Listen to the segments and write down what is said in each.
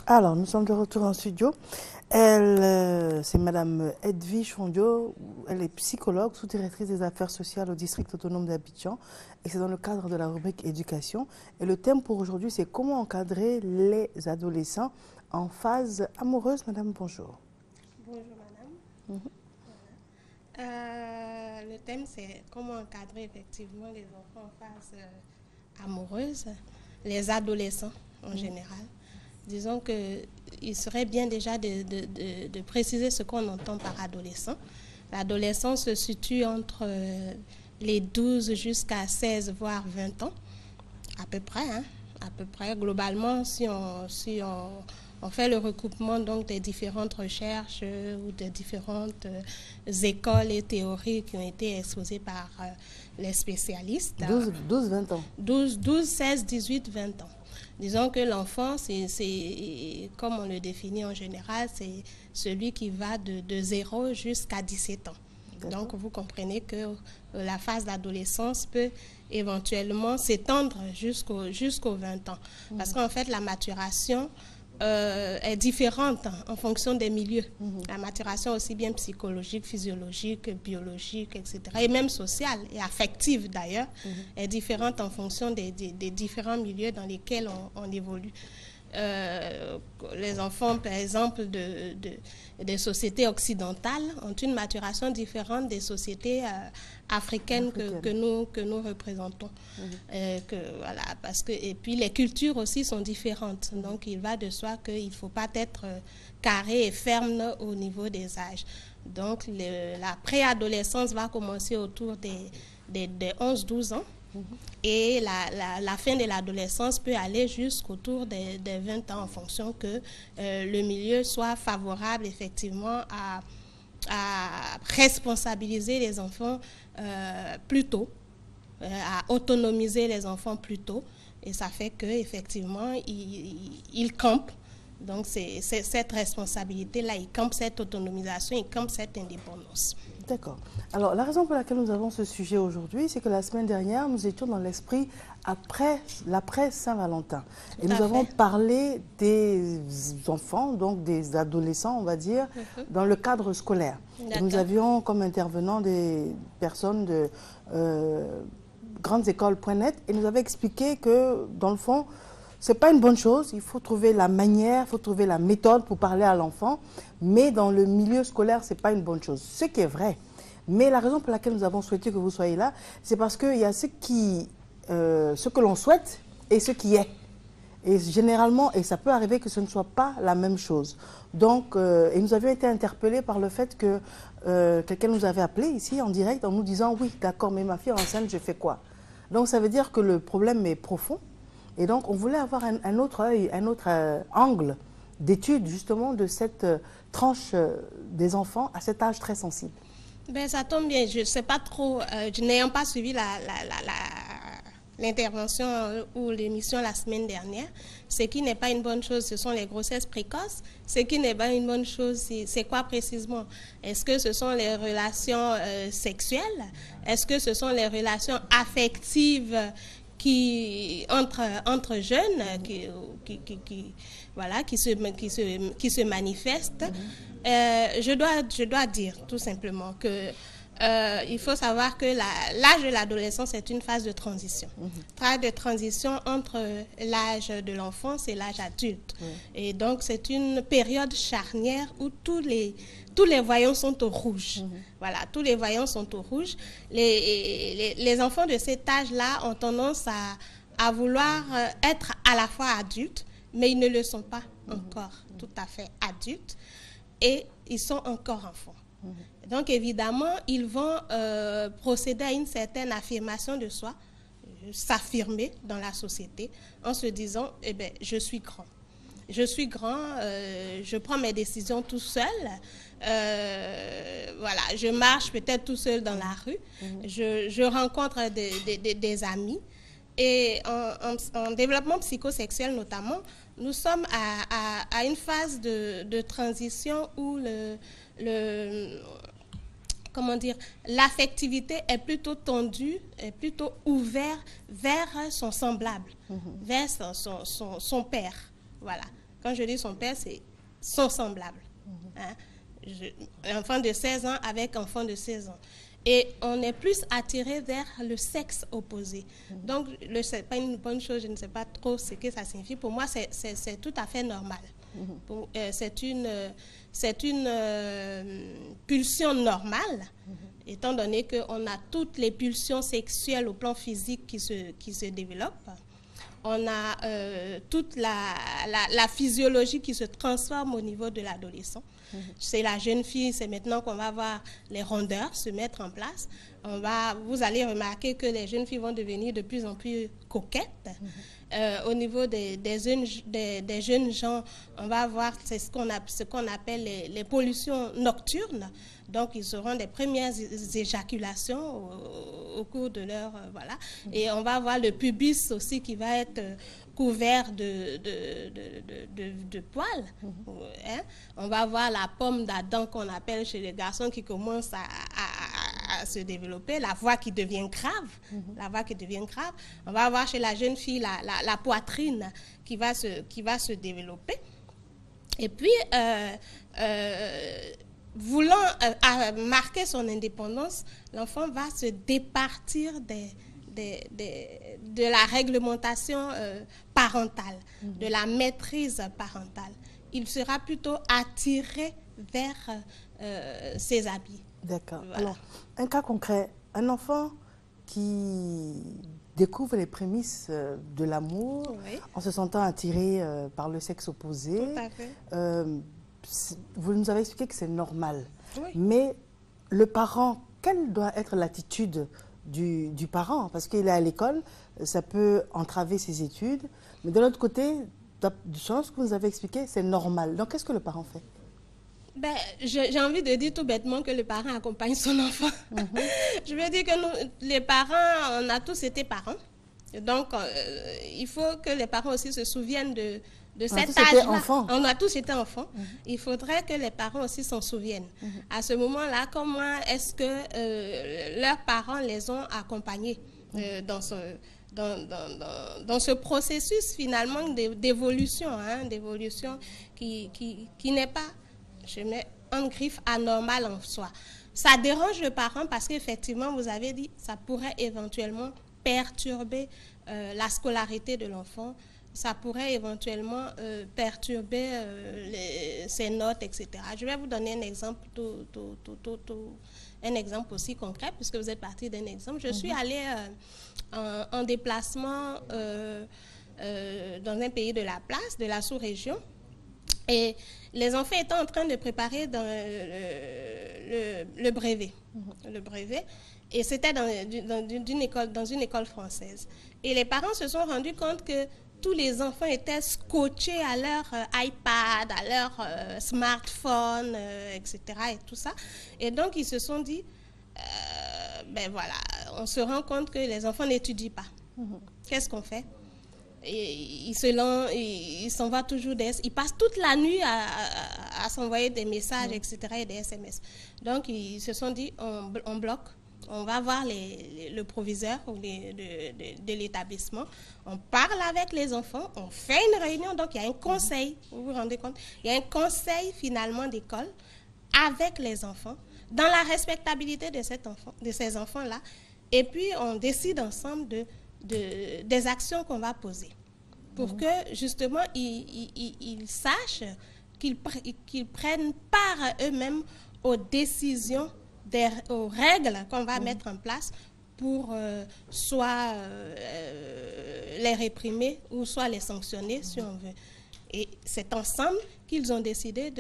Alors, nous sommes de retour en studio. C'est Madame Edwige Fondio. Elle est psychologue, sous-directrice des affaires sociales au district autonome d'Abidjan. Et c'est dans le cadre de la rubrique éducation. Et le thème pour aujourd'hui, c'est comment encadrer les adolescents en phase amoureuse. Madame, bonjour. Bonjour madame. Le thème c'est comment encadrer effectivement les enfants en phase amoureuse, les adolescents en général. Disons qu'il serait bien déjà de préciser ce qu'on entend par adolescent. L'adolescence se situe entre les 12 jusqu'à 16 voire 20 ans, à peu près, hein, à peu près. Globalement, si on fait le recoupement donc des différentes recherches ou des différentes écoles et théories qui ont été exposées par les spécialistes. 12-20 ans. 12, 16, 18, 20 ans. Disons que l'enfant, c'est, comme on le définit en général, c'est celui qui va de 0 jusqu'à 17 ans. Donc, vous comprenez que la phase d'adolescence peut éventuellement s'étendre jusqu'aux 20 ans. Parce qu'en fait, la maturation est différente en fonction des milieux. La maturation aussi bien psychologique, physiologique, biologique, etc. Et même sociale et affective d'ailleurs, est différente en fonction des différents milieux dans lesquels on évolue. Les enfants, par exemple, des sociétés occidentales ont une maturation différente des sociétés africaines que nous représentons. Voilà, et puis les cultures aussi sont différentes. Donc, il va de soi qu'il ne faut pas être carré et ferme au niveau des âges. Donc, la préadolescence va commencer autour des 11-12 ans. Et la fin de l'adolescence peut aller jusqu'autour des 20 ans en fonction que le milieu soit favorable effectivement à responsabiliser les enfants plus tôt, à autonomiser les enfants plus tôt. Et ça fait qu'effectivement, ils campent. Donc, c'est cette responsabilité-là, ils campent cette autonomisation, ils campent cette indépendance. D'accord. Alors, la raison pour laquelle nous avons ce sujet aujourd'hui, c'est que la semaine dernière, nous étions dans l'esprit l'après Saint-Valentin. Et nous avons parlé des enfants, donc des adolescents, on va dire, dans le cadre scolaire. Et nous avions comme intervenants des personnes de grandesécoles.net et nous avaient expliqué que, dans le fond, c'est pas une bonne chose, il faut trouver la manière, il faut trouver la méthode pour parler à l'enfant, mais dans le milieu scolaire, c'est pas une bonne chose. Ce qui est vrai. Mais la raison pour laquelle nous avons souhaité que vous soyez là, c'est parce qu'il y a ce que l'on souhaite et ce qui est. Et généralement, et ça peut arriver que ce ne soit pas la même chose. Donc, et nous avions été interpellés par le fait que quelqu'un nous avait appelé ici en direct en nous disant « Oui, d'accord, mais ma fille enceinte, je fais quoi ?» Donc, ça veut dire que le problème est profond. Et donc, on voulait avoir un autre œil, un autre angle d'étude, justement, de cette tranche des enfants à cet âge très sensible. Ben, ça tombe bien. Je ne sais pas trop, n'ayant pas suivi l'intervention ou l'émission la semaine dernière, ce qui n'est pas une bonne chose, ce sont les grossesses précoces. Ce qui n'est pas une bonne chose, c'est quoi précisément? Est-ce que ce sont les relations sexuelles? Est-ce que ce sont les relations affectives entre jeunes qui se manifestent? Je dois dire tout simplement que il faut savoir que l'âge de l'adolescence est une phase de transition. Phase de transition entre l'âge de l'enfance et l'âge adulte. Et donc, c'est une période charnière où tous les voyants sont au rouge. Voilà, tous les voyants sont au rouge. Les enfants de cet âge-là ont tendance à vouloir être à la fois adultes, mais ils ne le sont pas encore tout à fait adultes et ils sont encore enfants. Donc, évidemment, ils vont procéder à une certaine affirmation de soi, s'affirmer dans la société en se disant, eh bien, je suis grand. Je suis grand, je prends mes décisions tout seul. Voilà, je marche peut-être tout seul dans la rue. Je rencontre des amis. Et en développement psychosexuel notamment, nous sommes à une phase de transition où comment dire, l'affectivité est plutôt tendue, est plutôt ouverte vers son semblable, vers son père. Voilà. Quand je dis son père, c'est son semblable. Hein? Enfant de 16 ans avec enfant de 16 ans. Et on est plus attiré vers le sexe opposé. Donc, ce n'est pas une bonne chose, je ne sais pas trop ce que ça signifie. Pour moi, c'est tout à fait normal. C'est une pulsion normale, étant donné qu'on a toutes les pulsions sexuelles au plan physique qui se développent. On a toute la physiologie qui se transforme au niveau de l'adolescent. C'est la jeune fille, c'est maintenant qu'on va voir les rondeurs se mettre en place. Vous allez remarquer que les jeunes filles vont devenir de plus en plus coquettes. Au niveau des jeunes gens, on va voir ce qu'on appelle les pollutions nocturnes. Donc, ils auront des premières éjaculations au cours de leur... voilà. Et on va voir le pubis aussi qui va être couvert de poils. Hein? On va voir la pomme d'Adam qu'on appelle chez les garçons qui commence à se développer, la voix qui devient grave, la voix qui devient grave. On va voir chez la jeune fille la poitrine qui va se développer. Et puis, voulant marquer son indépendance, l'enfant va se départir de la réglementation parentale, de la maîtrise parentale. Il sera plutôt attiré vers ses habits. D'accord. Voilà. Alors, un cas concret, un enfant qui découvre les prémices de l'amour, Oui. en se sentant attiré par le sexe opposé. Tout à fait. Vous nous avez expliqué que c'est normal. Oui. Mais le parent, quelle doit être l'attitude du parent? Parce qu'il est à l'école, ça peut entraver ses études. Mais de l'autre côté, du sens que vous nous avez expliqué, c'est normal. Donc, qu'est-ce que le parent fait? Ben, j'ai envie de dire tout bêtement que le parent accompagne son enfant. Je veux dire que nous, les parents, on a tous été parents. Donc, il faut que les parents aussi se souviennent de cet âge-là. On a tous été enfants. Il faudrait que les parents aussi s'en souviennent. À ce moment-là, comment est-ce que leurs parents les ont accompagnés dans ce processus finalement d'évolution, hein, d'évolution qui n'est pas, je mets en griffe, anormal en soi. Ça dérange le parent parce qu'effectivement, vous avez dit, ça pourrait éventuellement perturber la scolarité de l'enfant, ça pourrait éventuellement perturber ses notes, etc. Je vais vous donner un exemple, un exemple aussi concret, puisque vous êtes parti d'un exemple. Je suis allée en déplacement dans un pays de la place, de la sous-région, et les enfants étaient en train de préparer le brevet. Le brevet. Et c'était dans une école française. Et les parents se sont rendus compte que tous les enfants étaient scotchés à leur iPad, à leur smartphone, etc. et tout ça. Et donc, ils se sont dit, ben voilà, on se rend compte que les enfants n'étudient pas. Qu'est-ce qu'on fait? Et il s'en va toujours ils passent toute la nuit à s'envoyer des messages, etc. et des SMS. Donc, ils se sont dit, on bloque. On va voir le proviseur de l'établissement. On parle avec les enfants. On fait une réunion. Donc, il y a un conseil. Vous vous rendez compte? Il y a un conseil, finalement, d'école avec les enfants, dans la respectabilité de ces enfants-là. Et puis, on décide ensemble des actions qu'on va poser pour que, justement, ils sachent qu'ils prennent part eux-mêmes aux décisions, aux règles qu'on va mettre en place pour soit les réprimer ou soit les sanctionner, si on veut. Et c'est ensemble qu'ils ont décidé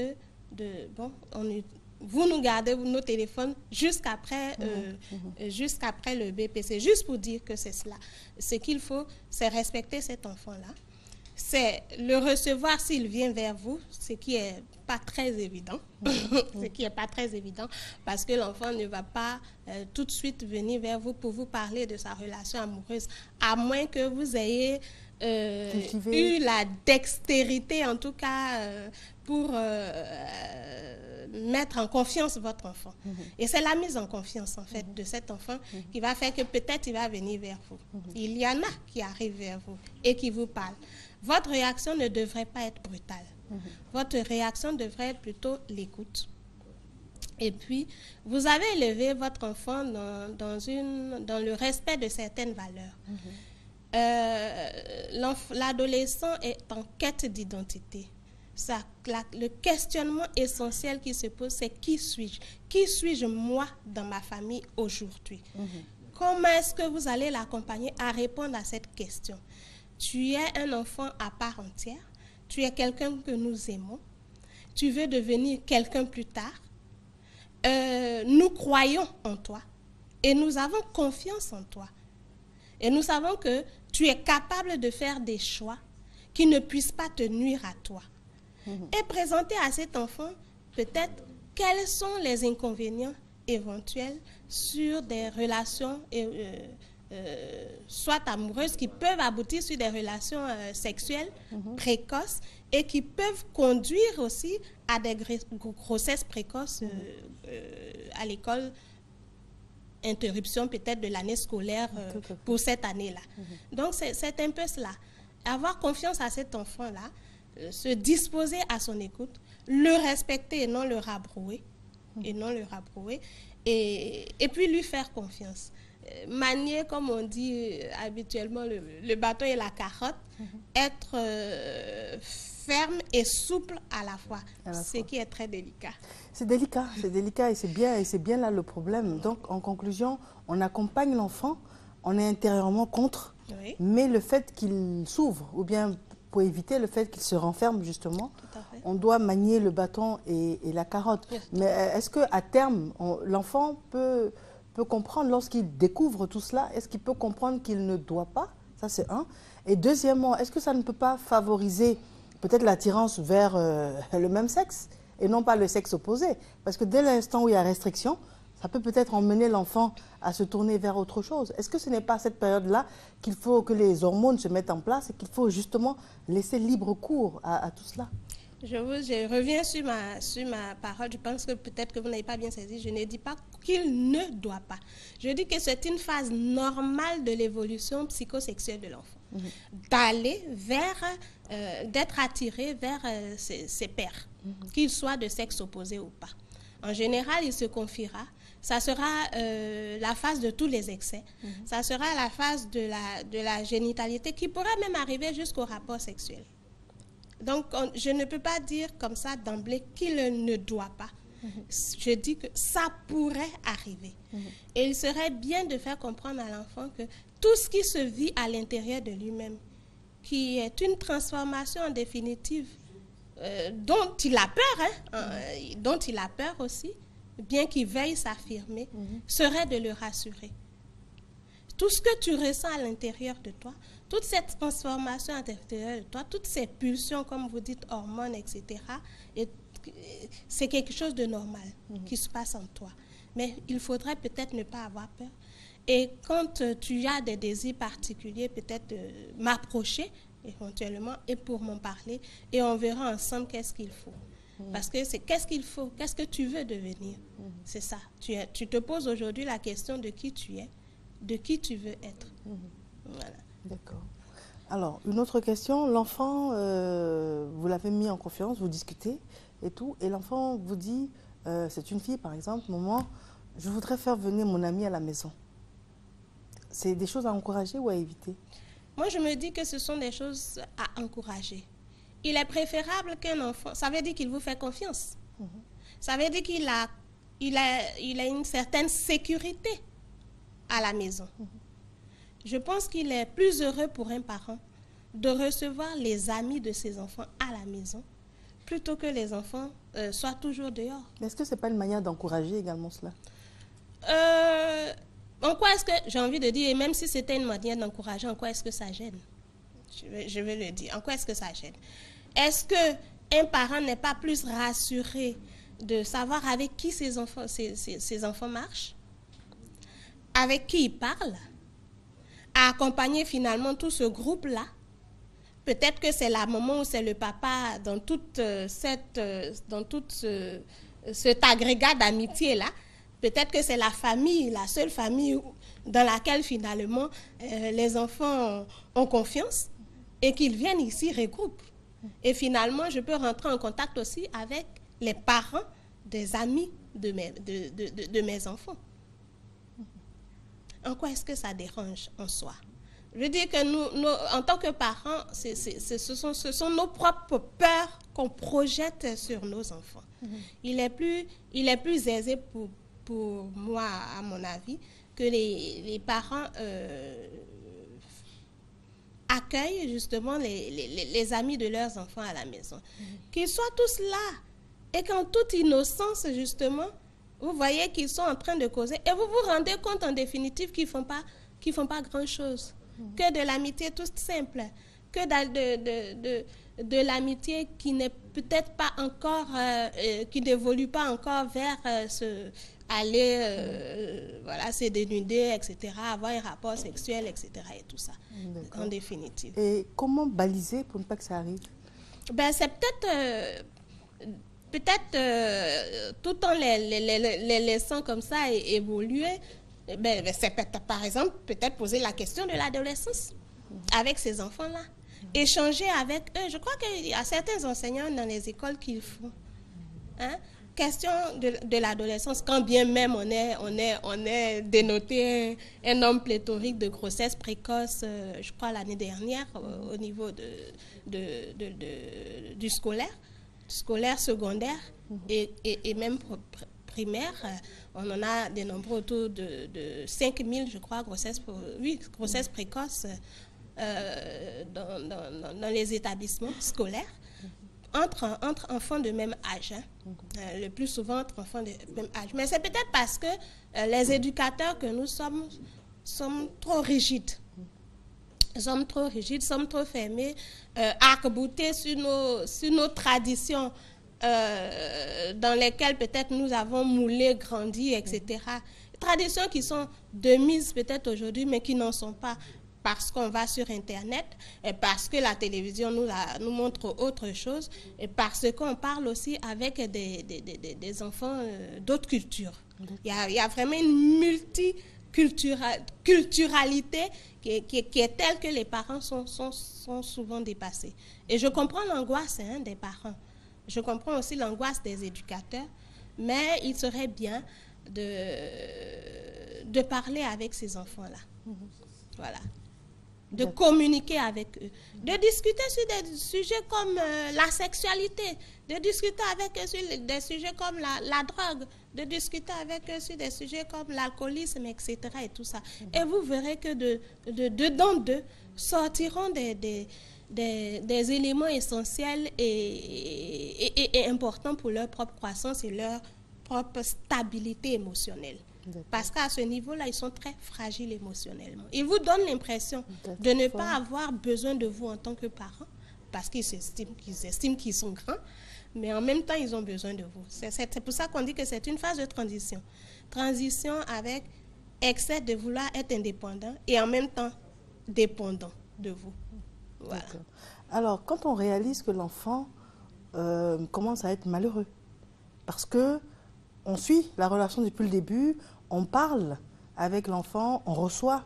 vous nous gardez nos téléphones jusqu'après le BPC, juste pour dire que c'est cela. Ce qu'il faut, c'est respecter cet enfant-là. C'est le recevoir s'il vient vers vous, ce qui n'est pas très évident. Ce qui n'est pas très évident parce que l'enfant ne va pas tout de suite venir vers vous pour vous parler de sa relation amoureuse, à moins que vous ayez eu la dextérité, en tout cas, pour mettre en confiance votre enfant. Et c'est la mise en confiance, en fait, de cet enfant qui va faire que peut-être il va venir vers vous. Il y en a qui arrivent vers vous et qui vous parlent. Votre réaction ne devrait pas être brutale. Votre réaction devrait être plutôt l'écoute. Et puis, vous avez élevé votre enfant dans le respect de certaines valeurs. L'adolescent est en quête d'identité. Le questionnement essentiel qui se pose, c'est qui suis-je? Qui suis-je moi dans ma famille aujourd'hui? Comment est-ce que vous allez l'accompagner à répondre à cette question? Tu es un enfant à part entière. Tu es quelqu'un que nous aimons. Tu veux devenir quelqu'un plus tard. Nous croyons en toi et nous avons confiance en toi. Et nous savons que tu es capable de faire des choix qui ne puissent pas te nuire à toi. Et présenter à cet enfant peut-être quels sont les inconvénients éventuels sur des relations soit amoureuses qui peuvent aboutir sur des relations sexuelles précoces et qui peuvent conduire aussi à des grossesses précoces à l'école, interruption peut-être de l'année scolaire pour cette année-là. Donc c'est un peu cela. Avoir confiance à cet enfant-là, se disposer à son écoute, le respecter et non le rabrouer, et puis lui faire confiance. Manier, comme on dit habituellement, le bâton et la carotte, être ferme et souple à la fois, ce qui est très délicat. C'est délicat et c'est bien là le problème. Donc en conclusion, on accompagne l'enfant, on est intérieurement contre, mais le fait qu'il s'ouvre, ou bien pour éviter le fait qu'il se renferme justement, on doit manier le bâton et la carotte. Mais est-ce qu'à terme, l'enfant peut comprendre lorsqu'il découvre tout cela? Est-ce qu'il peut comprendre qu'il ne doit pas? Ça, c'est un. Et deuxièmement, est-ce que ça ne peut pas favoriser peut-être l'attirance vers le même sexe et non pas le sexe opposé? Parce que dès l'instant où il y a restriction, ça peut peut-être emmener l'enfant à se tourner vers autre chose. Est-ce que ce n'est pas à cette période-là qu'il faut que les hormones se mettent en place et qu'il faut justement laisser libre cours à tout cela? Je reviens sur ma parole. Je pense que peut-être que vous n'avez pas bien saisi. Je ne dis pas qu'il ne doit pas. Je dis que c'est une phase normale de l'évolution psychosexuelle de l'enfant. D'aller vers, d'être attiré vers ses pairs, qu'ils soient de sexe opposé ou pas. En général, il se confiera. Ça sera la phase de tous les excès. Ça sera la phase de la génitalité qui pourra même arriver jusqu'au rapport sexuel. Donc, je ne peux pas dire comme ça d'emblée qu'il ne doit pas. Je dis que ça pourrait arriver. Et il serait bien de faire comprendre à l'enfant que tout ce qui se vit à l'intérieur de lui-même, qui est une transformation en définitive, dont il a peur, dont il a peur aussi, bien qu'il veuille s'affirmer, serait de le rassurer. Tout ce que tu ressens à l'intérieur de toi, toute cette transformation à l'intérieur de toi, toutes ces pulsions, comme vous dites, hormones, etc., c'est quelque chose de normal qui se passe en toi. Mais il faudrait peut-être ne pas avoir peur. Et quand tu as des désirs particuliers, peut-être m'approcher éventuellement et pour m'en parler, et on verra ensemble qu'est-ce qu'il faut. Parce que c'est qu'est-ce qu'il faut, qu'est-ce que tu veux devenir. C'est ça. Tu te poses aujourd'hui la question de qui tu es, de qui tu veux être. Voilà. D'accord. Alors, une autre question. L'enfant, vous l'avez mis en confiance, vous discutez et tout, et l'enfant vous dit, c'est une fille par exemple, maman, je voudrais faire venir mon ami à la maison. C'est des choses à encourager ou à éviter? Moi, je me dis que ce sont des choses à encourager. Il est préférable qu'un enfant... Ça veut dire qu'il vous fait confiance. Ça veut dire qu'il a une certaine sécurité à la maison. Je pense qu'il est plus heureux pour un parent de recevoir les amis de ses enfants à la maison plutôt que les enfants soient toujours dehors. Est-ce que ce n'est pas une manière d'encourager également cela? En quoi est-ce que, j'ai envie de dire, et même si c'était une manière d'encourager, en quoi est-ce que ça gêne? Je vais le dire. En quoi est-ce que ça gêne? Est-ce qu'un parent n'est pas plus rassuré de savoir avec qui ses enfants marchent? Avec qui ils parlent? À accompagner finalement tout ce groupe-là? Peut-être que c'est la maman ou c'est le papa dans cet agrégat d'amitié-là. Peut-être que c'est la famille, la seule famille dans laquelle finalement les enfants ont confiance et qu'ils viennent ici regroupent. Et finalement, je peux rentrer en contact aussi avec les parents des amis de mes enfants. En quoi est-ce que ça dérange en soi? Je veux dire que nous, en tant que parents, ce sont nos propres peurs qu'on projette sur nos enfants. Il est plus aisé pour moi, à mon avis, que les parents accueillent justement les amis de leurs enfants à la maison. Qu'ils soient tous là et qu'en toute innocence, justement, vous voyez qu'ils sont en train de causer et vous vous rendez compte en définitive qu'ils font pas grand-chose. Que de l'amitié toute simple, que de l'amitié qui n'est peut-être pas encore, qui n'évolue pas encore vers voilà, se dénuder, etc., avoir un rapport sexuel, etc., et tout ça, en définitive. Et comment baliser pour ne pas que ça arrive? Ben, c'est peut-être tout en les laissant comme ça évoluer, ben, c'est par exemple peut-être poser la question de l'adolescence avec ces enfants-là. Échanger avec eux. Je crois qu'il y a certains enseignants dans les écoles qui le font. Hein? Question de l'adolescence, quand bien même on est dénoté un nombre pléthorique de grossesses précoces, je crois l'année dernière, au niveau du scolaire, secondaire et même primaire, on en a des nombres autour de 5000, je crois, grossesses précoces dans les établissements scolaires. Entre enfants de même âge, hein. Le plus souvent entre enfants de même âge. Mais c'est peut-être parce que les éducateurs que nous sommes trop rigides. Sommes trop rigides, sommes trop fermés, arc-boutés sur nos traditions dans lesquelles peut-être nous avons moulé, grandi, etc. Traditions qui sont de mise peut-être aujourd'hui, mais qui n'en sont pas. Parce qu'on va sur Internet, et parce que la télévision nous montre autre chose, et parce qu'on parle aussi avec des enfants d'autres cultures. Il y a vraiment une multiculturalité qui est telle que les parents sont souvent dépassés. Et je comprends l'angoisse des parents. Je comprends aussi l'angoisse des éducateurs, mais il serait bien de parler avec ces enfants-là. Voilà. De communiquer avec eux, de discuter sur des sujets comme la sexualité, de discuter avec eux sur des sujets comme la drogue, de discuter avec eux sur des sujets comme l'alcoolisme, etc. et tout ça. Et vous verrez que dedans d'eux sortiront des éléments essentiels et importants pour leur propre croissance et leur propre stabilité émotionnelle. Parce qu'à ce niveau-là, ils sont très fragiles émotionnellement. Ils vous donnent l'impression de ne pas avoir besoin de vous en tant que parents, parce qu'ils estiment qu'ils sont grands, mais en même temps, ils ont besoin de vous. C'est pour ça qu'on dit que c'est une phase de transition. Transition avec excès de vouloir être indépendant et en même temps dépendant de vous. Voilà. Alors, quand on réalise que l'enfant commence à être malheureux, parce que on suit la relation depuis le début, on parle avec l'enfant, on reçoit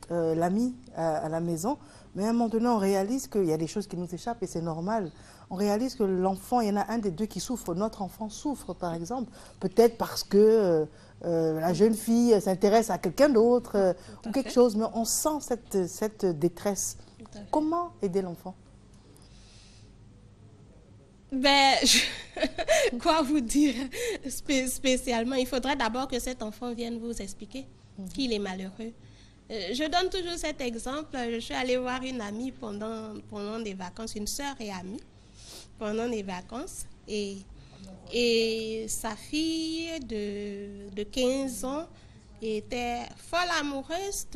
l'ami à la maison, mais à un moment donné, on réalise qu'il y a des choses qui nous échappent et c'est normal. On réalise que l'enfant, il y en a un des deux qui souffre. Notre enfant souffre, par exemple, peut-être parce que la jeune fille s'intéresse à quelqu'un d'autre ou quelque chose, mais on sent cette détresse. Comment aider l'enfant ? Ben, quoi vous dire spécialement? Il faudrait d'abord que cet enfant vienne vous expliquer qu'il est malheureux. Je donne toujours cet exemple. Je suis allée voir une amie pendant des vacances, une sœur et amie, pendant des vacances. Et sa fille de 15 ans était folle amoureuse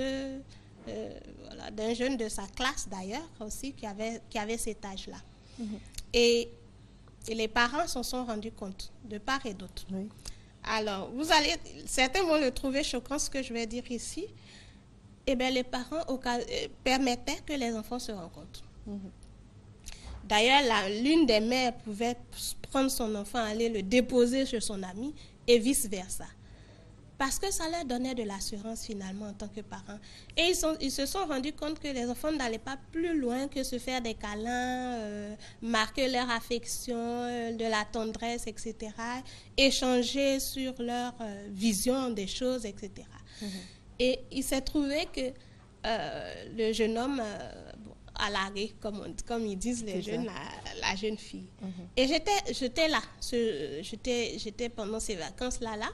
d'un jeune de sa classe d'ailleurs aussi qui avait cet âge-là. Et les parents s'en sont rendus compte, de part et d'autre. Oui. Alors, certains vont le trouver choquant, ce que je vais dire ici. Eh bien, les parents permettaient que les enfants se rencontrent. D'ailleurs, l'une des mères pouvait prendre son enfant, aller le déposer chez son ami, et vice-versa. parce que ça leur donnait de l'assurance finalement en tant que parents. Et ils se sont rendus compte que les enfants n'allaient pas plus loin que se faire des câlins, marquer leur affection, de la tendresse, etc. Échanger sur leur vision des choses, etc. Et il s'est trouvé que le jeune homme a largué, comme ils disent les jeunes, la jeune fille. Et j'étais là, j'étais pendant ces vacances-là,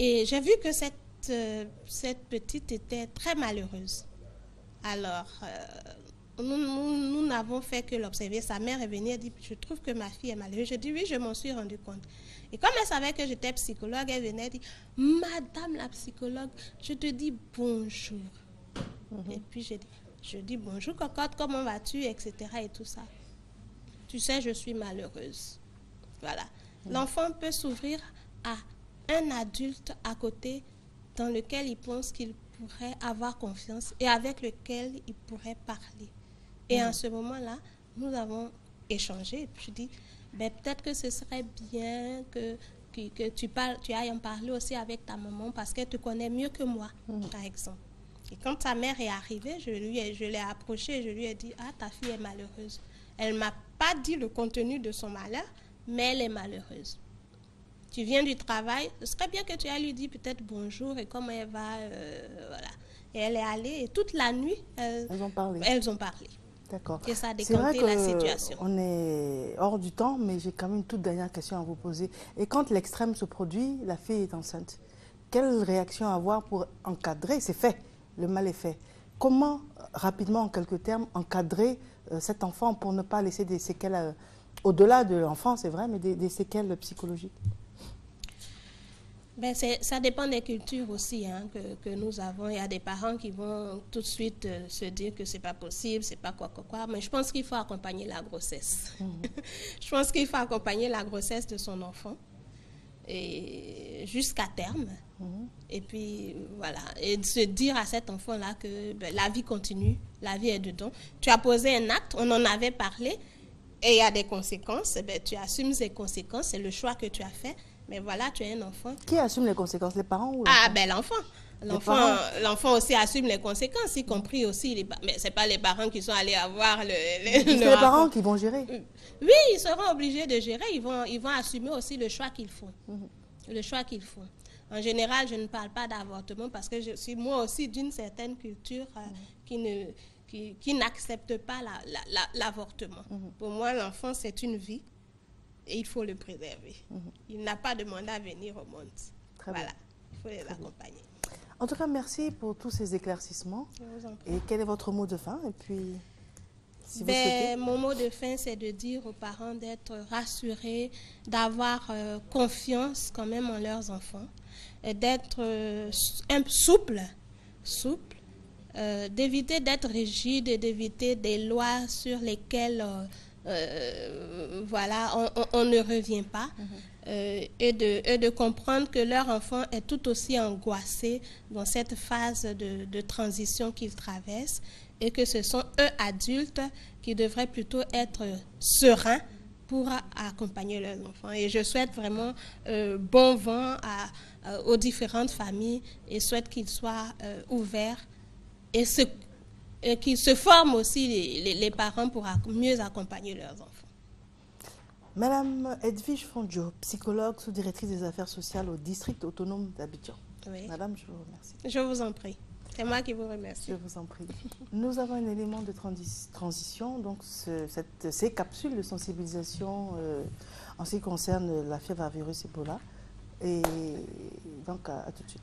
et j'ai vu que cette petite était très malheureuse. Alors, nous n'avons fait que l'observer. Sa mère est venue et dit, je trouve que ma fille est malheureuse. Je dis, oui, je m'en suis rendu compte. Et comme elle savait que j'étais psychologue, elle venait et dit, Madame la psychologue, je te dis bonjour. Et puis je dis bonjour cocotte, comment vas-tu, etc. et tout ça. Tu sais, je suis malheureuse. Voilà. L'enfant peut s'ouvrir à un adulte à côté dans lequel il pense qu'il pourrait avoir confiance et avec lequel il pourrait parler. Et en ce moment-là, nous avons échangé. Et puis je dis, ben, peut-être que ce serait bien que tu ailles en parler aussi avec ta maman parce qu'elle te connaît mieux que moi, par exemple. Et quand sa mère est arrivée, je l'ai approchée et je lui ai dit, ah, ta fille est malheureuse. Elle ne m'a pas dit le contenu de son malheur, mais elle est malheureuse. Tu viens du travail, ce serait bien que tu ailles lui dire peut-être bonjour et comment elle va, voilà. Et elle est allée et toute la nuit, elles ont parlé. D'accord. Et ça a décanté la situation. On est hors du temps, mais j'ai quand même une toute dernière question à vous poser. Et quand l'extrême se produit, la fille est enceinte, quelle réaction avoir pour encadrer? C'est fait, le mal est fait. Comment, rapidement, en quelques termes, encadrer cet enfant pour ne pas laisser des séquelles, au-delà de l'enfant, c'est vrai, mais des séquelles psychologiques? Ben ça dépend des cultures aussi que nous avons. Il y a des parents qui vont tout de suite se dire que c'est pas possible, c'est pas quoi. Mais je pense qu'il faut accompagner la grossesse. Je pense qu'il faut accompagner la grossesse de son enfant et jusqu'à terme. Et puis voilà, et de se dire à cet enfant-là que ben, la vie continue, la vie est dedans. Tu as posé un acte, on en avait parlé, et il y a des conséquences. Ben, tu assumes ces conséquences, c'est le choix que tu as fait. Mais voilà, tu es un enfant. Qui assume les conséquences, les parents ou l'enfant? Ah, ben l'enfant. L'enfant aussi assume les conséquences, y compris aussi. Mais ce n'est pas les parents qui sont allés avoir c'est les parents qui vont gérer. Oui, ils seront obligés de gérer. Ils vont assumer aussi le choix qu'ils font. Le choix qu'ils font. En général, je ne parle pas d'avortement parce que je suis moi aussi d'une certaine culture qui n'accepte pas l'avortement. Pour moi, l'enfant, c'est une vie. Et il faut le préserver. Il n'a pas demandé à venir au monde. Voilà, il faut les accompagner. En tout cas, merci pour tous ces éclaircissements. Je vous en prie. Et quel est votre mot de fin? Et puis, si vous souhaitez... Mon mot de fin, c'est de dire aux parents d'être rassurés, d'avoir confiance quand même en leurs enfants, d'être souple, d'éviter d'être rigide et d'éviter des lois sur lesquelles... voilà, on ne revient pas et de comprendre que leur enfant est tout aussi angoissé dans cette phase de transition qu'ils traversent et que ce sont eux, adultes, qui devraient plutôt être sereins pour accompagner leurs enfants. Et je souhaite vraiment bon vent aux différentes familles et souhaite qu'ils soient ouverts et qu'ils se forment aussi les parents pour mieux accompagner leurs enfants. Madame Edwige Fondjo, psychologue, sous-directrice des affaires sociales au district autonome d'Abidjan. Oui. Madame, je vous remercie. Je vous en prie. C'est moi qui vous remercie. Je vous en prie. Nous avons un élément de transition, donc ces capsules de sensibilisation en ce qui concerne la fièvre à virus Ebola. Et donc, à tout de suite.